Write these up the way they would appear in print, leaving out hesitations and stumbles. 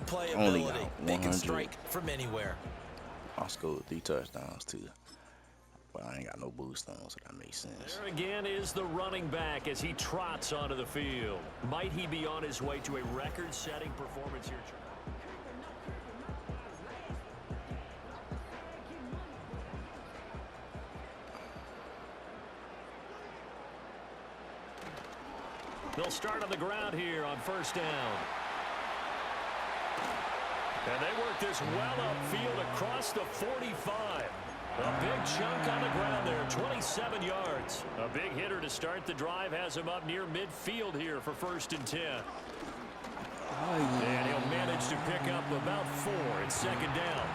playability. They can strike from anywhere. I scored 3 touchdowns too. But I ain't got no boost on, so that makes sense. There again is the running back as he trots onto the field. Might he be on his way to a record-setting performance here? They'll start on the ground here on first down. And they work this well upfield across the 45. A big chunk on the ground there, 27 yards. A big hitter to start the drive has him up near midfield here for 1st and 10. And he'll manage to pick up about 4 at 2nd down.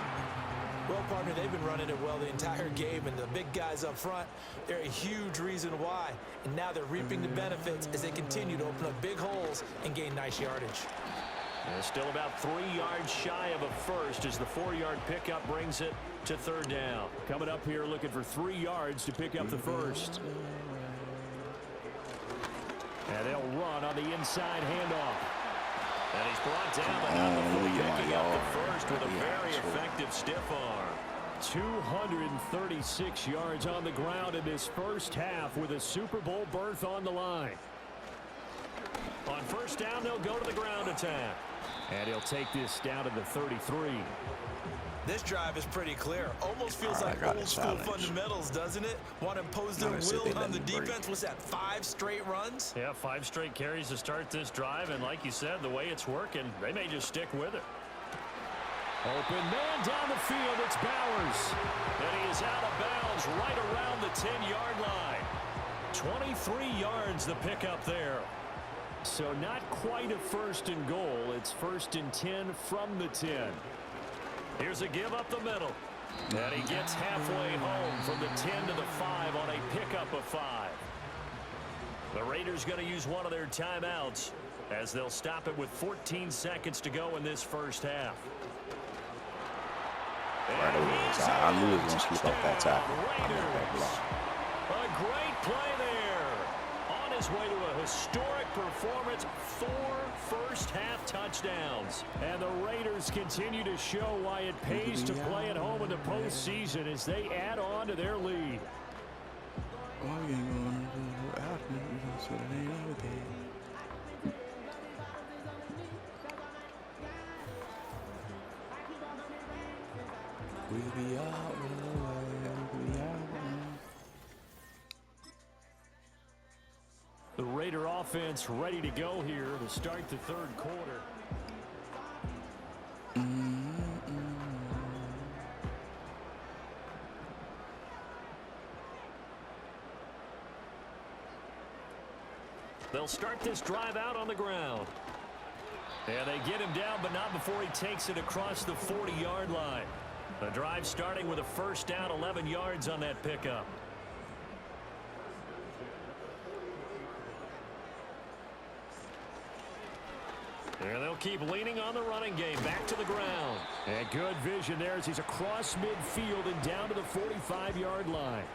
Well, partner, they've been running it well the entire game, and the big guys up front, they're a huge reason why. And now they're reaping the benefits as they continue to open up big holes and gain nice yardage. And still about 3 yards shy of a first as the 4-yard pickup brings it to 3rd down. Coming up here looking for 3 yards to pick up the first. And they'll run on the inside handoff. And he's brought down but not before picking up the first with a very effective stiff arm. 236 yards on the ground in this first half with a Super Bowl berth on the line. On first down, they'll go to the ground attack. And he'll take this down to the 33. This drive is pretty clear. Almost feels like old school fundamentals, doesn't it? Want to impose their will on the defense. What's that, 5 straight runs? Yeah, 5 straight carries to start this drive. And like you said, the way it's working, they may just stick with it. Open man down the field. It's Bowers. And he is out of bounds right around the 10-yard line. 23 yards the pickup there. So not quite a 1st and goal. It's 1st and 10 from the 10. Here's a give up the middle. And he gets halfway home from the 10 to the 5 on a pickup of 5. The Raiders going to use one of their timeouts as they'll stop it with 14 seconds to go in this first half. I knew he was going to scoop up that tackle. A great play there. On his way to a historic performance, 4 first-half touchdowns. And the Raiders continue to show why it pays to play at home in the postseason as they add on to their lead. The Raider offense ready to go here to start the 3rd quarter. They'll start this drive out on the ground. And they get him down, but not before he takes it across the 40-yard line. The drive starting with a first down, 11 yards on that pickup. And they'll keep leaning on the running game. Back to the ground. And good vision there as he's across midfield and down to the 45-yard line.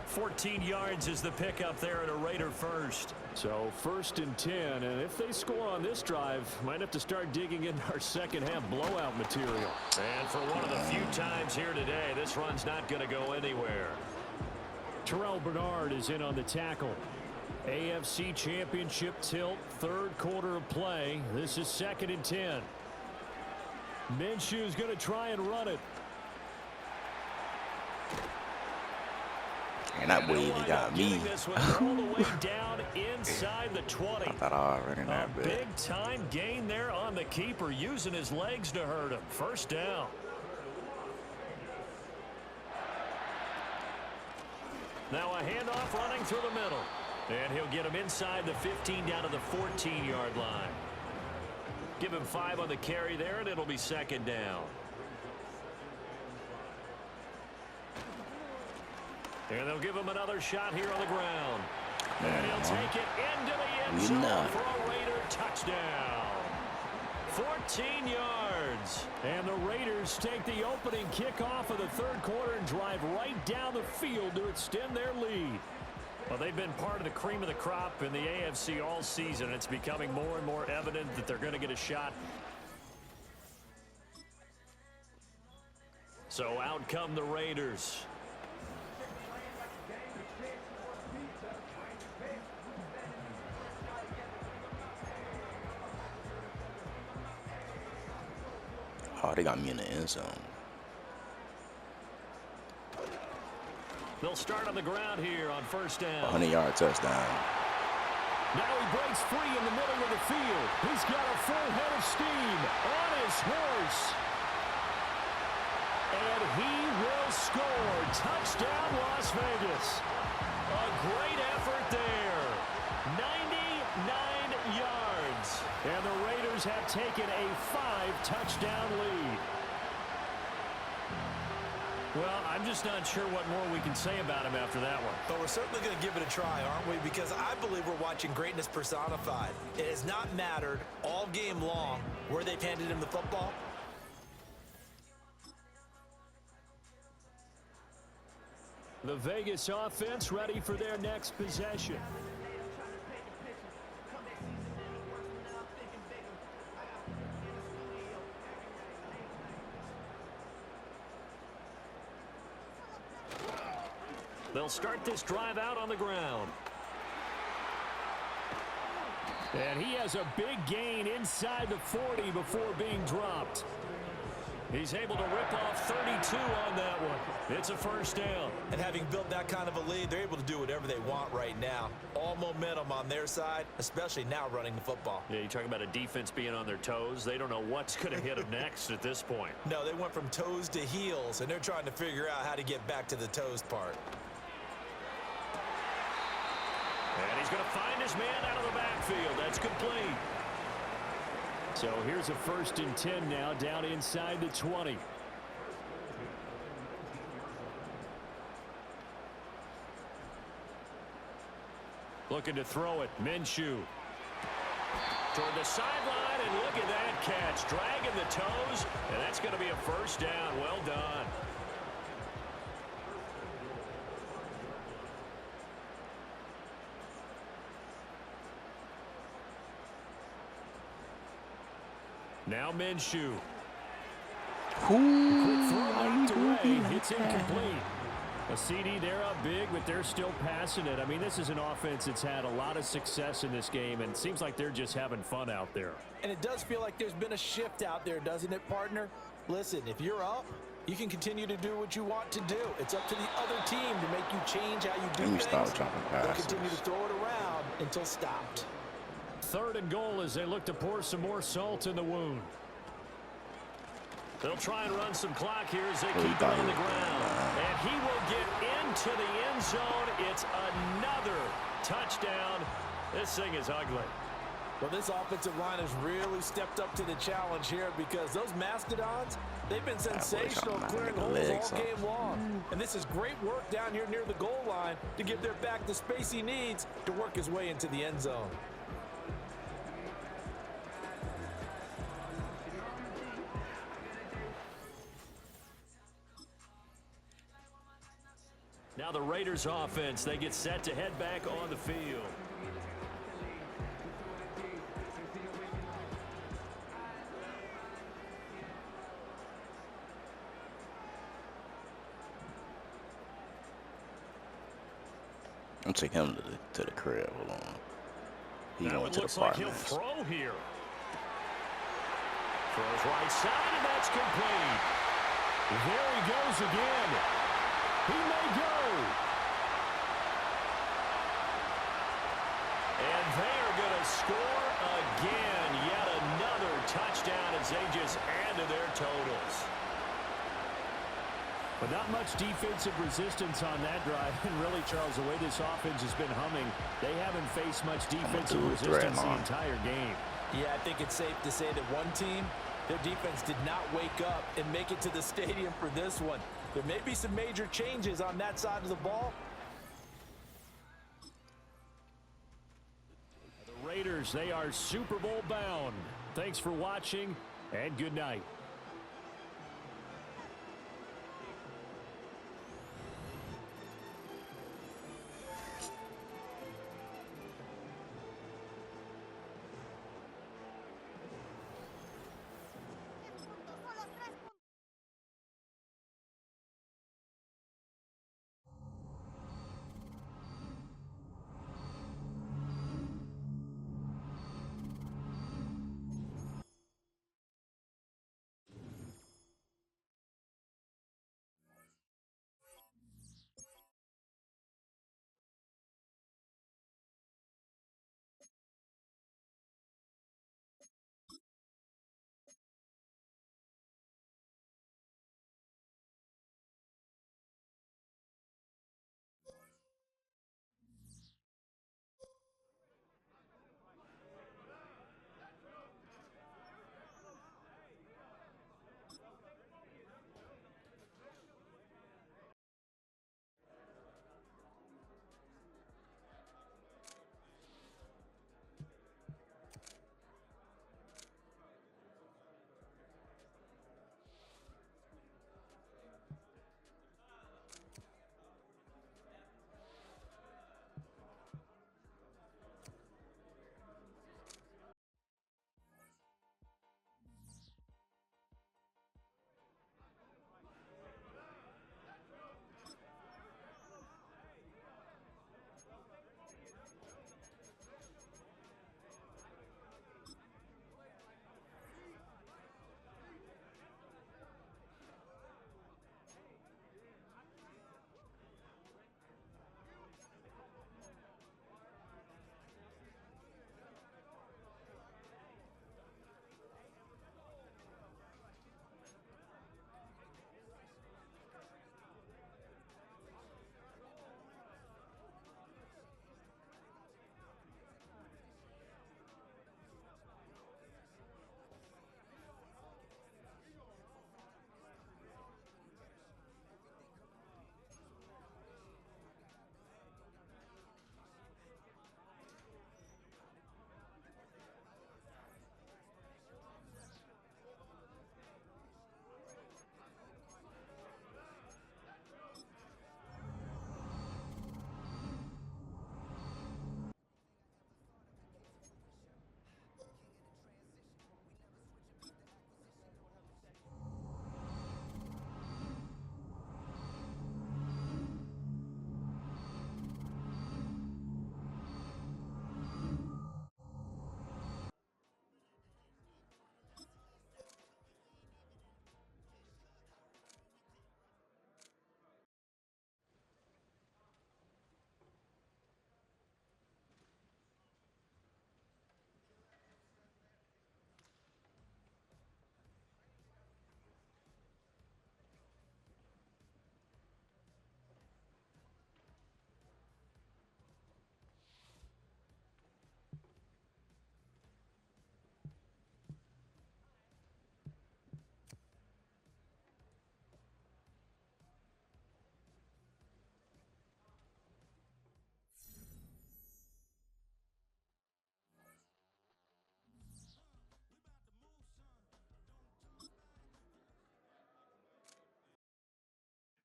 14 yards is the pickup there at a Raider first. So 1st and 10. And if they score on this drive, might have to start digging in our second half blowout material. And for one of the few times here today, this run's not going to go anywhere. Terrell Bernard is in on the tackle. AFC Championship tilt, 3rd quarter of play. This is 2nd and 10. Minshew's going to try and run it. And that boy even got me. All the way down inside the 20. I thought I already that big. Big time gain there on the keeper, using his legs to hurt him. First down. Now a handoff running through the middle. And he'll get him inside the 15 down to the 14-yard line. Give him 5 on the carry there, and it'll be 2nd down. And they'll give him another shot here on the ground. And he'll take it into the end zone for a Raider touchdown. 14 yards. And the Raiders take the opening kickoff of the 3rd quarter and drive right down the field to extend their lead. Well, they've been part of the cream of the crop in the AFC all season. It's becoming more and more evident that they're going to get a shot So out come the Raiders. Oh, they got me in the end zone. They'll start on the ground here on first down. 100-yard touchdown. Now he breaks free in the middle of the field. He's got a full head of steam on his horse. And he will score. Touchdown, Las Vegas. A great effort there. 99 yards. And the Raiders have taken a 5-touchdown lead. Well, I'm just not sure what more we can say about him after that one. But we're certainly going to give it a try, aren't we? Because I believe we're watching greatness personified. It has not mattered all game long where they've handed him the football. The Vegas offense ready for their next possession. They'll start this drive out on the ground. And he has a big gain inside the 40 before being dropped. He's able to rip off 32 on that one. It's a first down. And having built that kind of a lead, they're able to do whatever they want right now. All momentum on their side, especially now running the football. Yeah, you talk about a defense being on their toes. They don't know what's going to hit them next at this point. No, they went from toes to heels, and they're trying to figure out how to get back to the toes part. And he's going to find his man out of the backfield. That's complete. So here's a 1st and 10 now, down inside the 20. Looking to throw it. Minshew. Toward the sideline, and look at that catch. Dragging the toes, and that's going to be a first down. Well done. Now Minshew. Quick throw knocked away. It's incomplete. A CD, they're up big, but they're still passing it. I mean, this is an offense that's had a lot of success in this game, and it seems like they're just having fun out there. And it does feel like there's been a shift out there, doesn't it, partner? Listen, if you're up, you can continue to do what you want to do. It's up to the other team to make you change how you do things. They'll continue to throw it around until stopped. 3rd and goal as they look to pour some more salt in the wound. They'll try and run some clock here as they keep it on the ground. And he will get into the end zone. It's another touchdown. This thing is ugly. Well, this offensive line has really stepped up to the challenge here because those Mastodons, they've been sensational clearing holes all game long. And this is great work down here near the goal line to give their back the space he needs to work his way into the end zone. Now the Raiders offense, they get set to head back on the field. I'm taking him to the crib. Hold on. He now going it to looks the like he'll throw here. Throws right side, and that's complete. There he goes again. He may go. And they are going to score again. Yet another touchdown as they just add to their totals. But not much defensive resistance on that drive. And really, Charles, the way this offense has been humming, they haven't faced much defensive resistance the entire game. Yeah, I think it's safe to say that one team, their defense did not wake up and make it to the stadium for this one. There may be some major changes on that side of the ball. The Raiders, they are Super Bowl bound. Thanks for watching, and good night.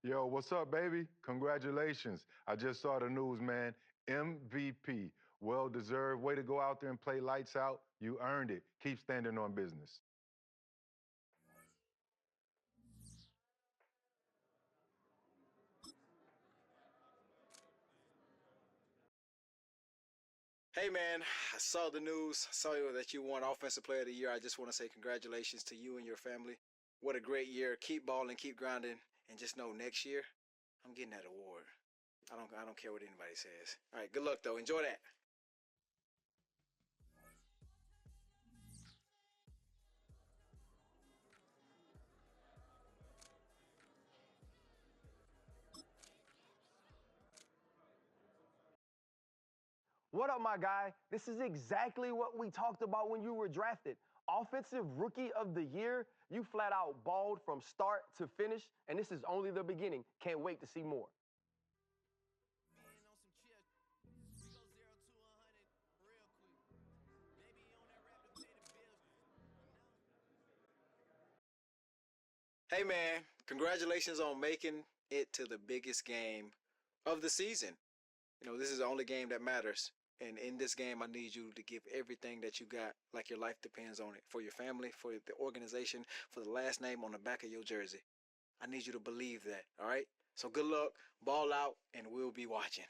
Yo, what's up, baby? Congratulations. I just saw the news, man. MVP. Well-deserved. Way to go out there and play lights out. You earned it. Keep standing on business. Hey man, I saw the news, saw that you won Offensive Player of the Year. I just want to say congratulations to you and your family. What a great year. Keep balling, keep grinding, and just know next year, I'm getting that award. I don't care what anybody says. All right, good luck though. Enjoy that. What up, my guy? This is exactly what we talked about when you were drafted. Offensive Rookie of the Year. You flat out balled from start to finish, and this is only the beginning. Can't wait to see more. Hey man, congratulations on making it to the biggest game of the season. You know, this is the only game that matters. And in this game, I need you to give everything that you got, like your life depends on it, for your family, for the organization, for the last name on the back of your jersey. I need you to believe that, all right? So good luck, ball out, and we'll be watching.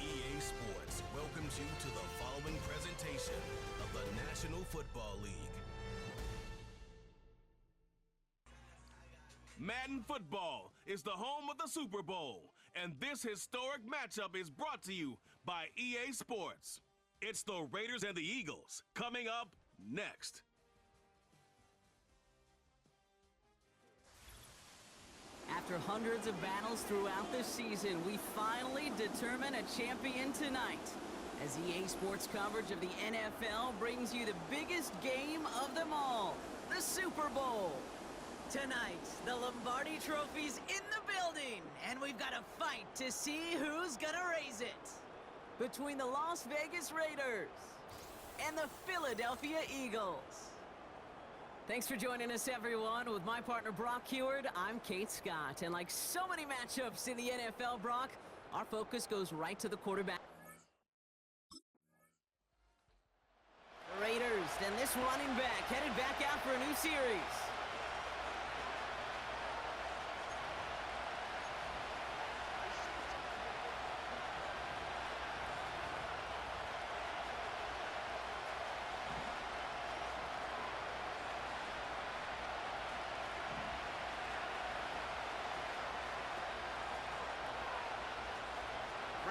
EA Sports welcomes you to the following presentation of the National Football League. Madden Football is the home of the Super Bowl, and this historic matchup is brought to you by EA Sports. It's the Raiders and the Eagles coming up next. After hundreds of battles throughout the season, we finally determine a champion tonight. As EA Sports coverage of the NFL brings you the biggest game of them all, the Super Bowl. Tonight, the Lombardi Trophy's in the building, and we've got a fight to see who's gonna raise it. Between the Las Vegas Raiders and the Philadelphia Eagles. Thanks for joining us, everyone. With my partner, Brock Heward, I'm Kate Scott. And like so many matchups in the NFL, Brock, our focus goes right to the quarterback. The Raiders, and this running back headed back out for a new series.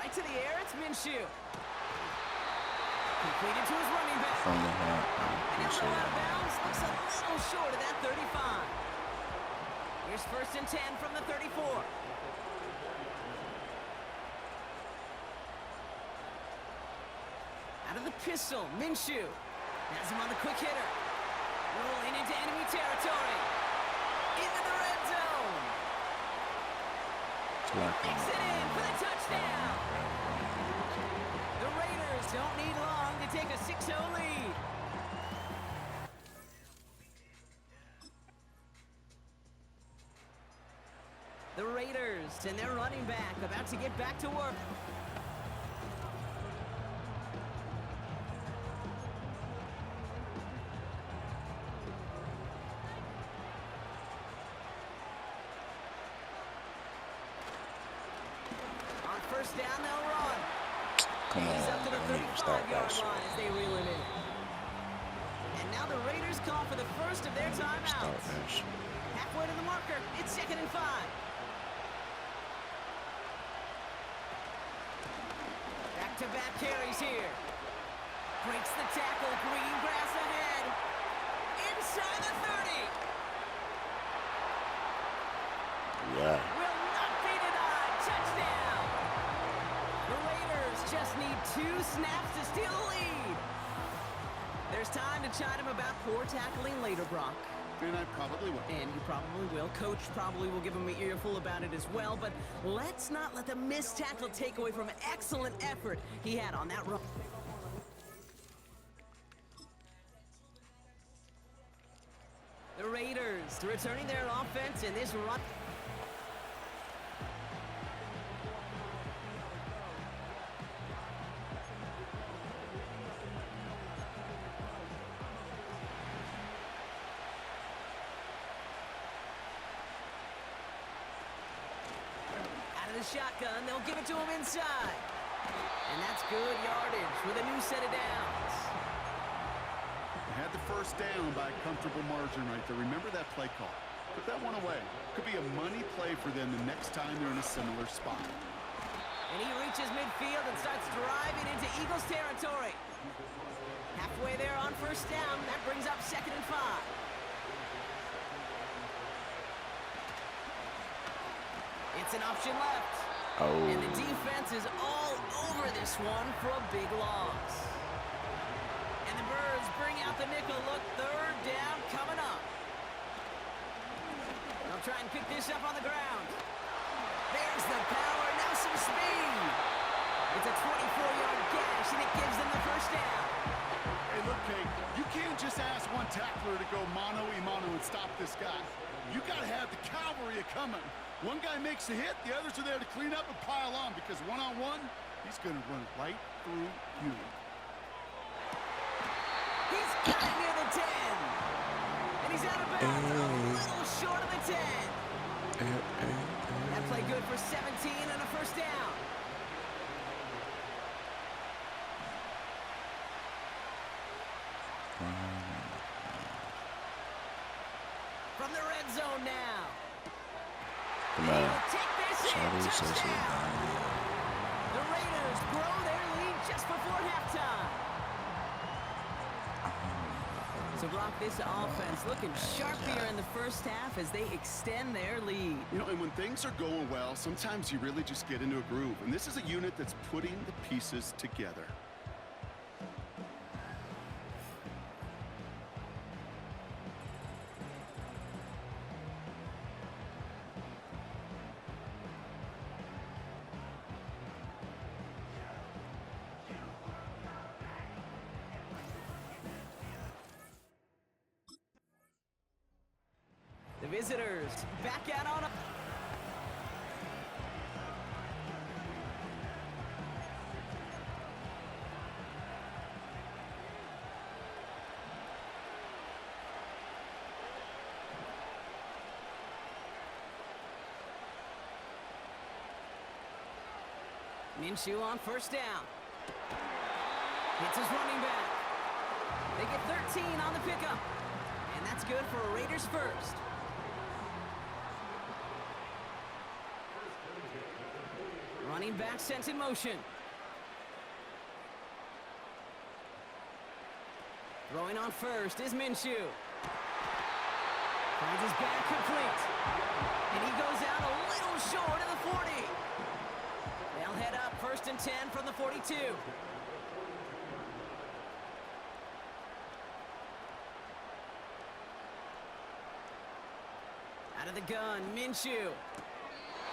Right to the air, it's Minshew. Completed to his running back. From the heart. And he'll go out of bounds. Looks a little short of that 35. Here's 1st and 10 from the 34. Out of the pistol, Minshew has him on the quick hitter. Rolling into enemy territory. Into the red zone. Makes it in for the touchdown. The Raiders don't need long to take a 6-0 lead. The Raiders and their running back about to get back to work. On first down, they'll run. Come on, He's up to the we need to stop 35-yard that shit. line as they reel him in. And now the Raiders call for the first of their Stop timeouts. that shit. Halfway to the marker. It's 2nd and 5. Back-to-back carries here. Breaks the tackle. Green grass ahead. Inside the 30. Yeah. Will not be denied. Touchdown. The Raiders just need 2 snaps to steal the lead. There's time to chide him about poor tackling later, Brock. And I probably will. And you probably will. Coach probably will give him an earful about it as well. But let's not let the missed tackle take away from excellent effort he had on that run. The Raiders returning their offense in this run. Shotgun, they'll give it to him inside. And that's good yardage with a new set of downs. They had the first down by a comfortable margin right there. Remember that play call. Put that one away. Could be a money play for them the next time they're in a similar spot. And he reaches midfield and starts driving into Eagles territory. Halfway there on first down, that brings up 2nd and 5. It's an option left. Oh. And the defense is all over this one for a big loss. And the Birds bring out the nickel look. 3rd down coming up. They'll try and pick this up on the ground. There's the power. Now some speed. It's a 24-yard gash, and it gives them the first down. Hey, look, Kate, you can't just ask one tackler to go mano-a-mano and stop this guy. You got to have the cavalry coming. One guy makes a hit, the others are there to clean up and pile on because one-on-one, he's going to run right through you. He's got it near the 10. And he's out of bounds, a little short of the 10. That play good for 17 and a first down. From the red zone now. Come on. Take this in. Touchdown. The Raiders grow their lead just before halftime. So, Brock, this offense looking sharp here in the first half as they extend their lead. You know, and when things are going well, sometimes you really just get into a groove. And this is a unit that's putting the pieces together. The visitors back out on a... Minshew on first down. Hits his running back. They get 13 on the pickup. And that's good for a Raiders first. Running back sent in motion. Throwing on first is Minshew. Finds his back complete. And he goes out a little short of the 40. They'll head up 1st and 10 from the 42. Out of the gun, Minshew.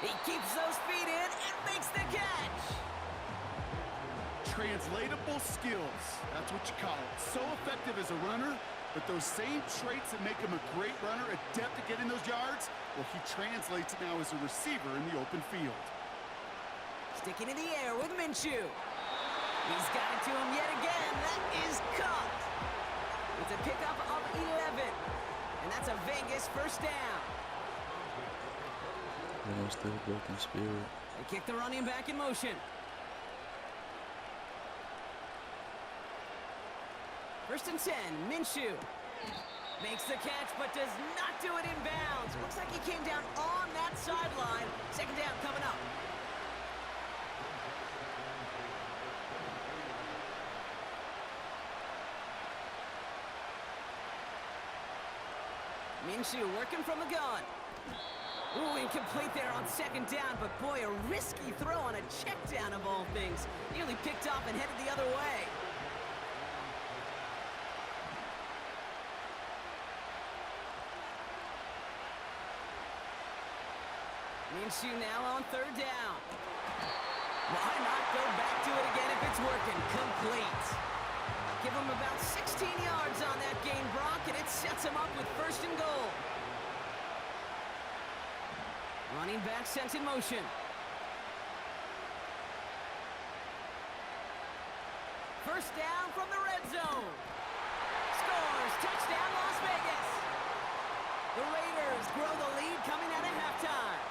He keeps those feet in and makes the catch. Translatable skills. That's what you call it. So effective as a runner, But those same traits that make him a great runner, adept at getting those yards, well, he translates it now as a receiver in the open field. Sticking in the air with Minshew. He's got it to him yet again. That is caught. It's a pickup of 11. And that's a Vegas first down. Still broken spirit. They kick the running back in motion. First and 10, Minshew. Makes the catch, but does not do it in bounds. Looks like he came down on that sideline. Second down coming up. Minshew working from the gun. Ooh, incomplete there on second down, but boy, a risky throw on a check down of all things. Nearly picked off and headed the other way. Minshew now on third down. Why not go back to it again if it's working? Complete. Give him about 16 yards on that gain, Brock, and it sets him up with first and goal. Running back sent in motion. First down from the red zone. Scores. Touchdown, Las Vegas. The Raiders grow the lead coming out of halftime.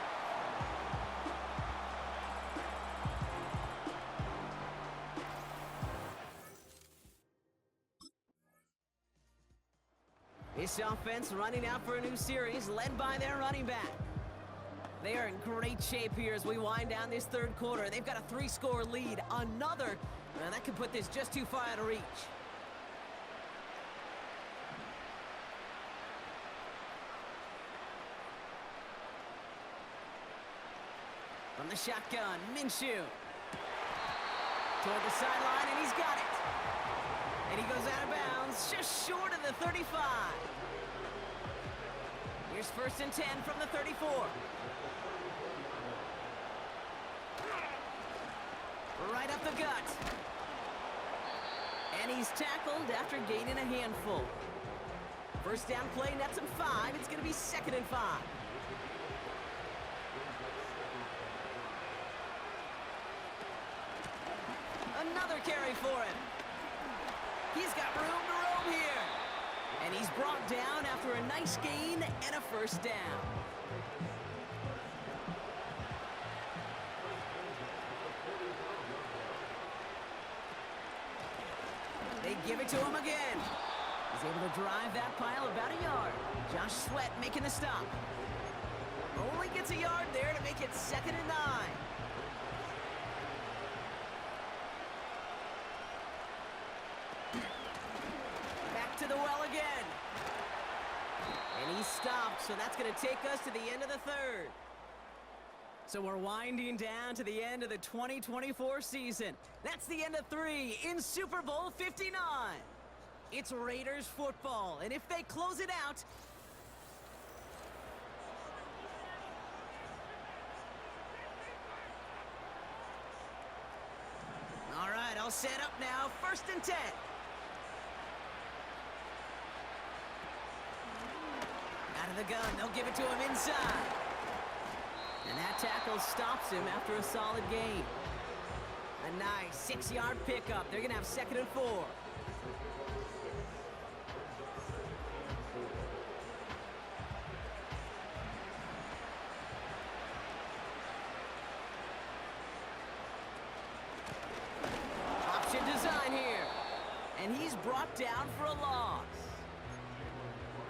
This offense running out for a new series, led by their running back. They are in great shape here as we wind down this third quarter. They've got a 3-score lead. Another, that could put this just too far out of reach. From the shotgun, Minshew. Toward the sideline, and he's got it. And he goes out of bounds, just short of the 35. Here's first and 10 from the 34. Right up the gut. And he's tackled after gaining a handful. First down play nets him 5. It's going to be second and 5. Another carry for him. He's got room to roam here. And he's brought down after a nice gain and a first down. They give it to him again. He's able to drive that pile about a yard. Josh Sweat making the stop. Only gets a yard there to make it second and 9. Back to the well again. And he stopped, so that's going to take us to the end of the third. So we're winding down to the end of the 2024 season. That's the end of 3 in Super Bowl 59. It's Raiders football, and if they close it out, all right, I'll set up now. First and 10. Out of the gun, they'll give it to him inside. And that tackle stops him after a solid gain. A nice 6-yard pickup. They're going to have second and 4. Option design here. And he's brought down for a loss.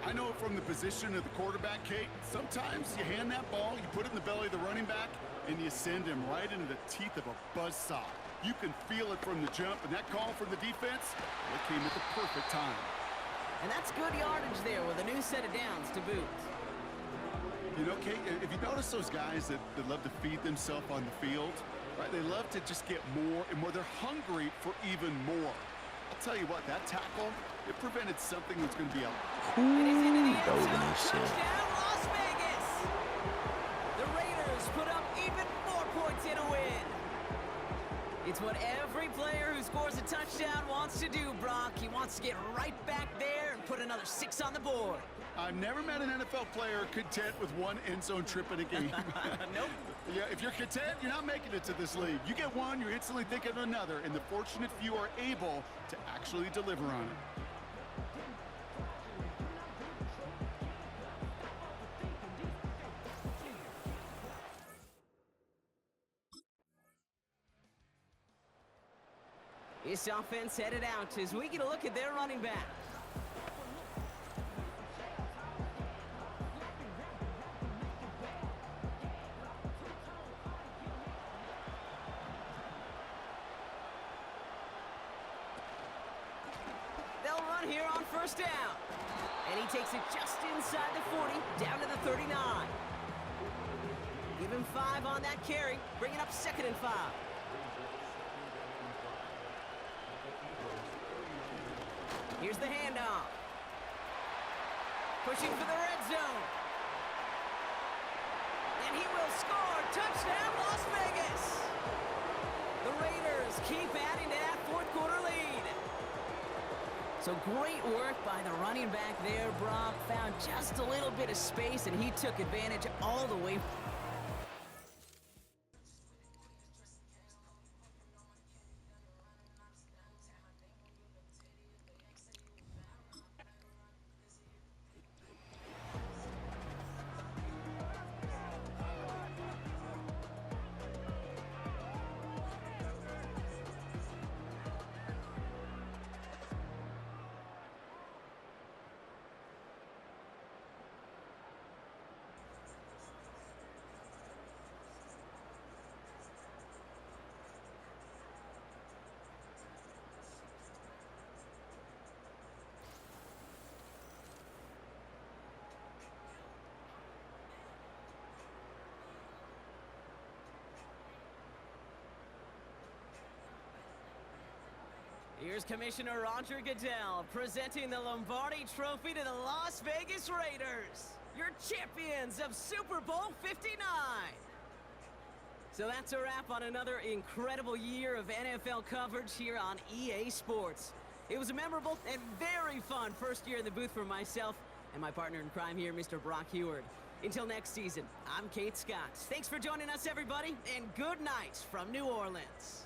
I know from the position of the quarterback, Kate, sometimes you hand that ball, you put it in the belly of the running back, and you send him right into the teeth of a buzzsaw. You can feel it from the jump, and that call from the defense, it came at the perfect time. And that's good yardage there with a new set of downs to boot. You know, Kate, if you notice those guys that love to feed themselves on the field, right, they love to just get more and more. They're hungry for even more. I'll tell you what, that tackle, it prevented something that's going to be a Touchdown, Las Vegas! The Raiders put up even more points in a win. It's what every player who scores a touchdown wants to do, Brock. He wants to get right back there and put another 6 on the board. I've never met an NFL player content with one end zone trip in a game. Nope. Yeah, if you're content, you're not making it to this league. You get one, you're instantly thinking of another, and the fortunate few are able to actually deliver on it. This offense headed out as we get a look at their running back. They'll run here on first down. And he takes it just inside the 40, down to the 39. Give him 5 on that carry, bringing up 2nd and 5. Here's the handoff. Pushing for the red zone. And he will score. Touchdown, Las Vegas. The Raiders keep adding to that fourth quarter lead. So great work by the running back there, Brock. Found just a little bit of space, and he took advantage all the way. Here's Commissioner Roger Goodell presenting the Lombardi Trophy to the Las Vegas Raiders, your champions of Super Bowl 59. So that's a wrap on another incredible year of NFL coverage here on EA Sports. It was a memorable and very fun first year in the booth for myself and my partner in crime here, Mr. Brock Heward. Until next season, I'm Kate Scott. Thanks for joining us, everybody, and good night from New Orleans.